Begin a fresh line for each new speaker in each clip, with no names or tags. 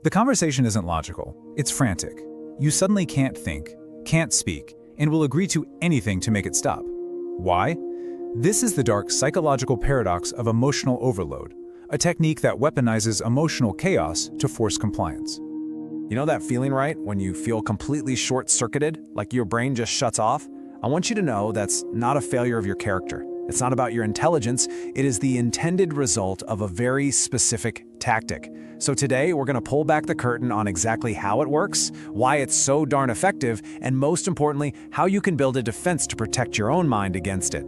The conversation isn't logical, it's frantic. You suddenly can't think, can't speak, and will agree to anything to make it stop. Why? This is the dark psychological paradox of emotional overload, a technique that weaponizes emotional chaos to force compliance.
You know that feeling, right? When you feel completely short-circuited, like your brain just shuts off? I want you to know that's not a failure of your character. It's not about your intelligence, it is the intended result of a very specific tactic. So today, we're gonna pull back the curtain on exactly how it works, why it's so darn effective, and most importantly, how you can build a defense to protect your own mind against it.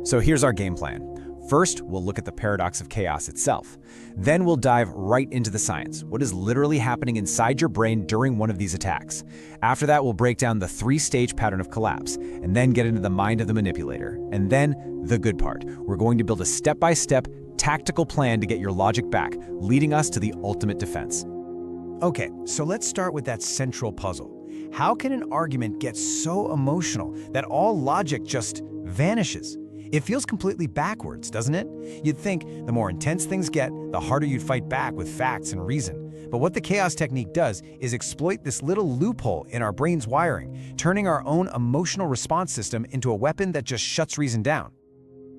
So here's our game plan. First, we'll look at the paradox of chaos itself. Then we'll dive right into the science, what is literally happening inside your brain during one of these attacks. After that, we'll break down the three-stage pattern of collapse, and then get into the mind of the manipulator. And then, the good part. We're going to build a step-by-step, tactical plan to get your logic back, leading us to the ultimate defense.
Okay, so let's start with that central puzzle. How can an argument get so emotional that all logic just vanishes? It feels completely backwards, doesn't it? You'd think the more intense things get, the harder you'd fight back with facts and reason. But what the chaos technique does is exploit this little loophole in our brain's wiring, turning our own emotional response system into a weapon that just shuts reason down.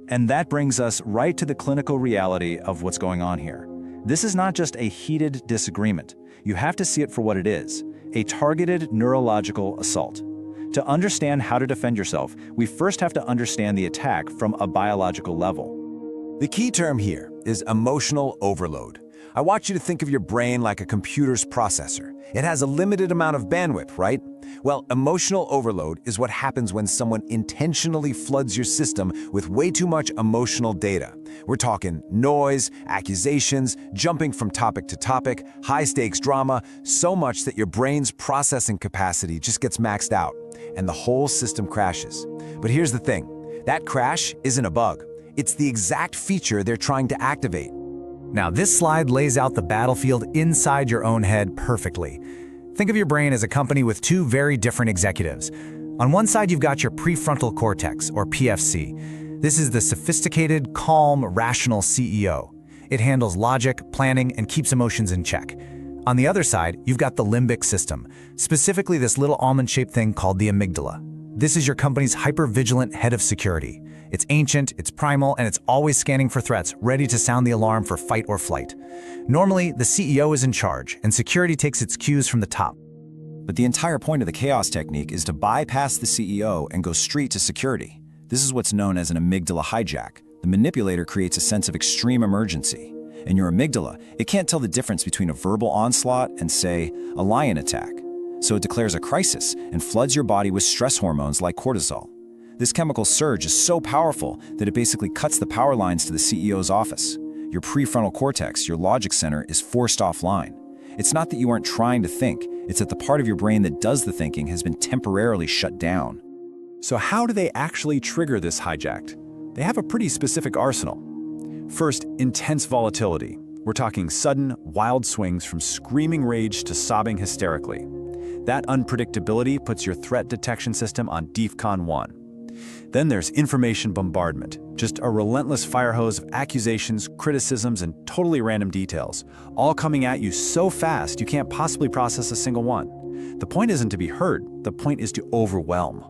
And that brings us right to the clinical reality of what's going on here. This is not just a heated disagreement. You have to see it for what it is, a targeted neurological assault. To understand how to defend yourself, we first have to understand the attack from a biological level.
The key term here is emotional overload. I want you to think of your brain like a computer's processor. It has a limited amount of bandwidth, right? Well, emotional overload is what happens when someone intentionally floods your system with way too much emotional data. We're talking noise, accusations, jumping from topic to topic, high-stakes drama, so much that your brain's processing capacity just gets maxed out, and the whole system crashes. But here's the thing, that crash isn't a bug. It's the exact feature they're trying to activate.
Now, this slide lays out the battlefield inside your own head perfectly. Think of your brain as a company with two very different executives. On one side, you've got your prefrontal cortex, or PFC. This is the sophisticated, calm, rational CEO. It handles logic, planning, and keeps emotions in check. On the other side, you've got the limbic system, specifically this little almond-shaped thing called the amygdala. This is your company's hyper-vigilant head of security. It's ancient, it's primal, and it's always scanning for threats, ready to sound the alarm for fight or flight. Normally, the CEO is in charge, and security takes its cues from the top.
But the entire point of the chaos technique is to bypass the CEO and go straight to security. This is what's known as an amygdala hijack. The manipulator creates a sense of extreme emergency. In your amygdala, it can't tell the difference between a verbal onslaught and, say, a lion attack. So it declares a crisis and floods your body with stress hormones like cortisol. This chemical surge is so powerful that it basically cuts the power lines to the CEO's office. Your prefrontal cortex, your logic center, is forced offline. It's not that you aren't trying to think, it's that the part of your brain that does the thinking has been temporarily shut down.
So how do they actually trigger this hijack? They have a pretty specific arsenal. First, intense volatility. We're talking sudden, wild swings from screaming rage to sobbing hysterically. That unpredictability puts your threat detection system on DEFCON 1. Then there's information bombardment, just a relentless fire hose of accusations, criticisms, and totally random details, all coming at you so fast you can't possibly process a single one. The point isn't to be heard, the point is to overwhelm.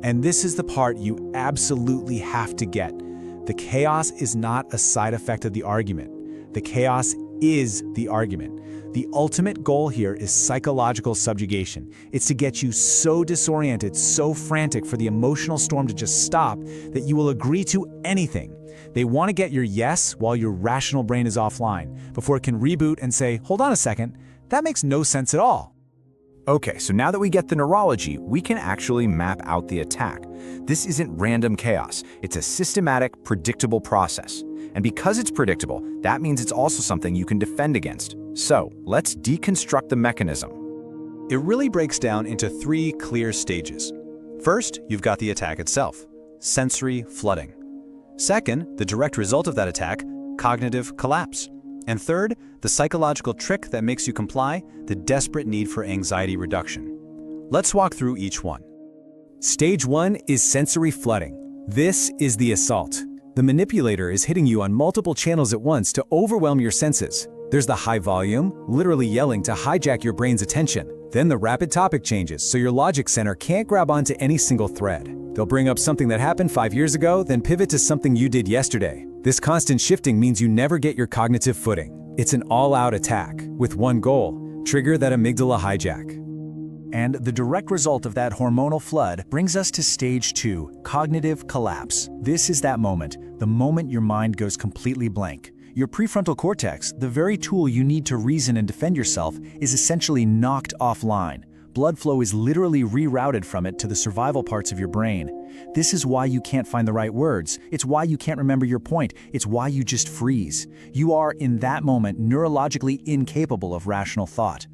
And this is the part you absolutely have to get. The chaos is not a side effect of the argument. The chaos is the argument. The ultimate goal here is psychological subjugation. It's to get you so disoriented, so frantic for the emotional storm to just stop that you will agree to anything. They want to get your yes while your rational brain is offline, before it can reboot and say, hold on a second, that makes no sense at all.
Okay, so now that we get the neurology, we can actually map out the attack. This isn't random chaos. It's a systematic, predictable process. And because it's predictable, that means it's also something you can defend against. So, let's deconstruct the mechanism.
It really breaks down into three clear stages. First, you've got the attack itself, sensory flooding. Second, the direct result of that attack, cognitive collapse. And third, the psychological trick that makes you comply, the desperate need for anxiety reduction. Let's walk through each one.
Stage 1 is sensory flooding. This is the assault. The manipulator is hitting you on multiple channels at once to overwhelm your senses. There's the high volume, literally yelling to hijack your brain's attention. Then the rapid topic changes, so your logic center can't grab onto any single thread. They'll bring up something that happened 5 years ago, then pivot to something you did yesterday. This constant shifting means you never get your cognitive footing. It's an all-out attack, with one goal: trigger that amygdala hijack.
And the direct result of that hormonal flood brings us to stage 2, cognitive collapse. This is that moment, the moment your mind goes completely blank. Your prefrontal cortex, the very tool you need to reason and defend yourself, is essentially knocked offline. Blood flow is literally rerouted from it to the survival parts of your brain. This is why you can't find the right words. It's why you can't remember your point. It's why you just freeze. You are, in that moment, neurologically incapable of rational thought.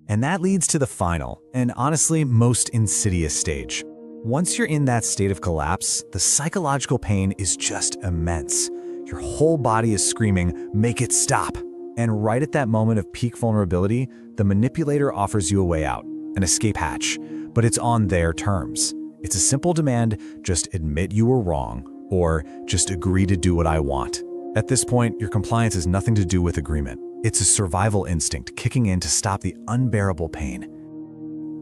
And that leads to the final, and honestly, most insidious stage. Once you're in that state of collapse, the psychological pain is just immense. Your whole body is screaming, "Make it stop!" And right at that moment of peak vulnerability, the manipulator offers you a way out, an escape hatch, but it's on their terms. It's a simple demand: just admit you were wrong, or just agree to do what I want. At this point, your compliance has nothing to do with agreement. It's a survival instinct kicking in to stop the unbearable pain.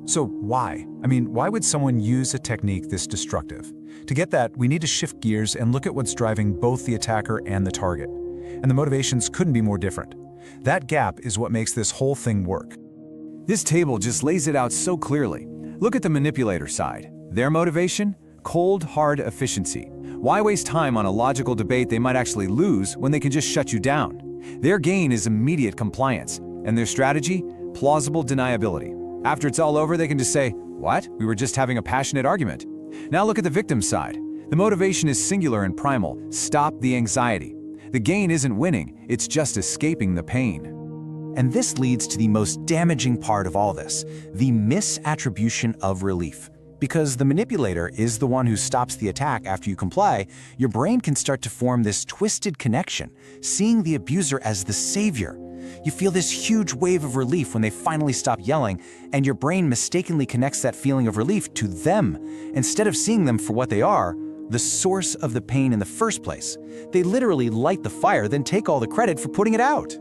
So why? Why would someone use a technique this destructive? To get that, we need to shift gears and look at what's driving both the attacker and the target. And the motivations couldn't be more different. That gap is what makes this whole thing work.
This table just lays it out so clearly. Look at the manipulator side. Their motivation? Cold, hard efficiency. Why waste time on a logical debate they might actually lose when they can just shut you down? Their gain is immediate compliance, and their strategy? Plausible deniability. After it's all over, they can just say, "What? We were just having a passionate argument." Now look at the victim side. The motivation is singular and primal: stop the anxiety. The gain isn't winning, it's just escaping the pain.
And this leads to the most damaging part of all this, the misattribution of relief. Because the manipulator is the one who stops the attack after you comply, your brain can start to form this twisted connection, seeing the abuser as the savior. You feel this huge wave of relief when they finally stop yelling, and your brain mistakenly connects that feeling of relief to them, instead of seeing them for what they are, the source of the pain in the first place. They literally light the fire, then take all the credit for putting it out.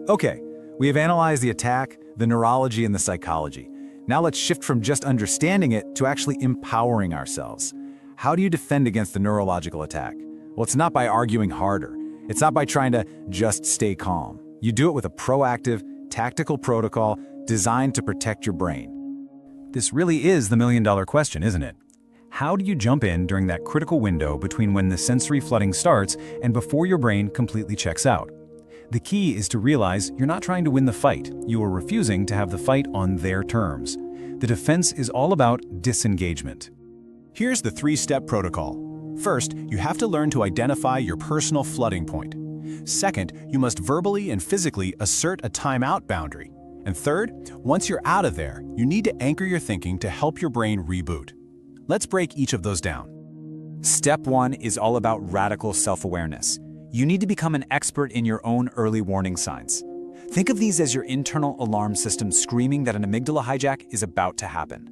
Okay, we have analyzed the attack, the neurology, and the psychology. Now let's shift from just understanding it to actually empowering ourselves. How do you defend against the neurological attack? Well, it's not by arguing harder. It's not by trying to just stay calm. You do it with a proactive, tactical protocol designed to protect your brain. This really is the million-dollar question, isn't it? How do you jump in during that critical window between when the sensory flooding starts and before your brain completely checks out? The key is to realize you're not trying to win the fight. You are refusing to have the fight on their terms. The defense is all about disengagement.
Here's the 3-step protocol. First, you have to learn to identify your personal flooding point. Second, you must verbally and physically assert a timeout boundary. And third, once you're out of there, you need to anchor your thinking to help your brain reboot. Let's break each of those down.
Step 1 is all about radical self-awareness. You need to become an expert in your own early warning signs. Think of these as your internal alarm system screaming that an amygdala hijack is about to happen.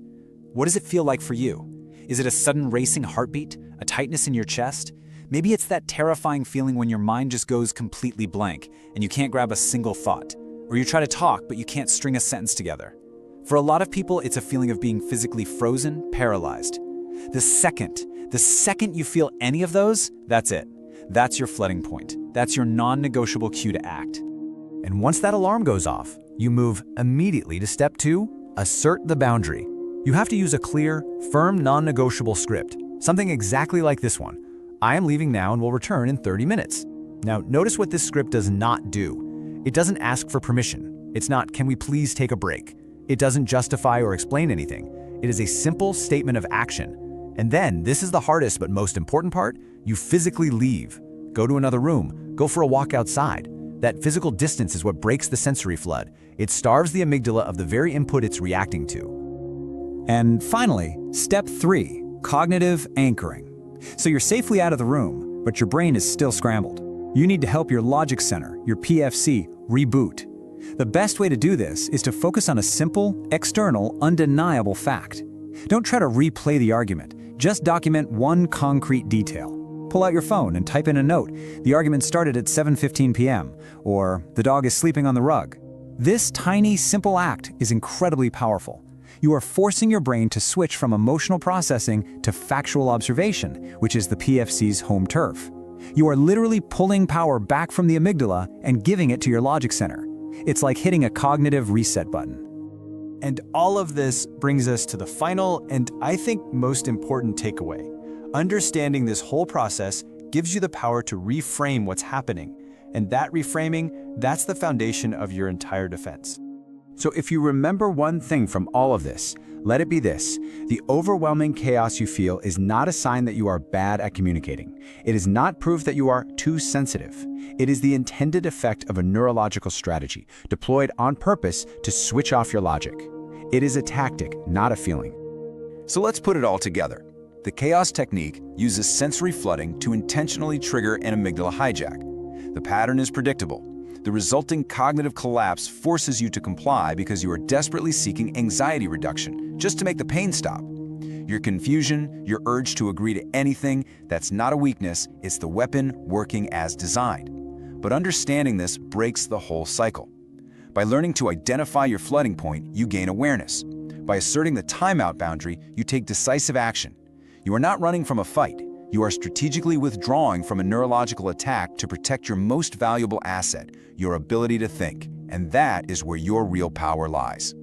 What does it feel like for you? Is it a sudden racing heartbeat? A tightness in your chest? Maybe it's that terrifying feeling when your mind just goes completely blank and you can't grab a single thought. Or you try to talk, but you can't string a sentence together. For a lot of people, it's a feeling of being physically frozen, paralyzed. The second you feel any of those, that's it. That's your flooding point. That's your non-negotiable cue to act.
And once that alarm goes off, you move immediately to step 2, assert the boundary. You have to use a clear, firm, non-negotiable script, something exactly like this one. I am leaving now and will return in 30 minutes. Now, notice what this script does not do. It doesn't ask for permission. It's not, "Can we please take a break?" It doesn't justify or explain anything. It is a simple statement of action. And then, this is the hardest but most important part, you physically leave. Go to another room. Go for a walk outside. That physical distance is what breaks the sensory flood. It starves the amygdala of the very input it's reacting to.
And finally, step 3, cognitive anchoring. So you're safely out of the room, but your brain is still scrambled. You need to help your logic center, your PFC, reboot. The best way to do this is to focus on a simple, external, undeniable fact. Don't try to replay the argument. Just document one concrete detail.
pull out your phone and type in a note, "The argument started at 7:15 p.m.," or "The dog is sleeping on the rug." This tiny, simple act is incredibly powerful. You are forcing your brain to switch from emotional processing to factual observation, which is the PFC's home turf. You are literally pulling power back from the amygdala and giving it to your logic center. It's like hitting a cognitive reset button.
And all of this brings us to the final and I think most important takeaway. Understanding this whole process gives you the power to reframe what's happening. And that reframing, that's the foundation of your entire defense.
So if you remember one thing from all of this, let it be this: the overwhelming chaos you feel is not a sign that you are bad at communicating. It is not proof that you are too sensitive. It is the intended effect of a neurological strategy deployed on purpose to switch off your logic. It is a tactic, not a feeling.
So let's put it all together. The chaos technique uses sensory flooding to intentionally trigger an amygdala hijack. The pattern is predictable. The resulting cognitive collapse forces you to comply because you are desperately seeking anxiety reduction, just to make the pain stop. Your confusion, your urge to agree to anything, that's not a weakness, it's the weapon working as designed. But understanding this breaks the whole cycle. By learning to identify your flooding point, you gain awareness. By asserting the timeout boundary, you take decisive action. You are not running from a fight. You are strategically withdrawing from a neurological attack to protect your most valuable asset, your ability to think. And that is where your real power lies.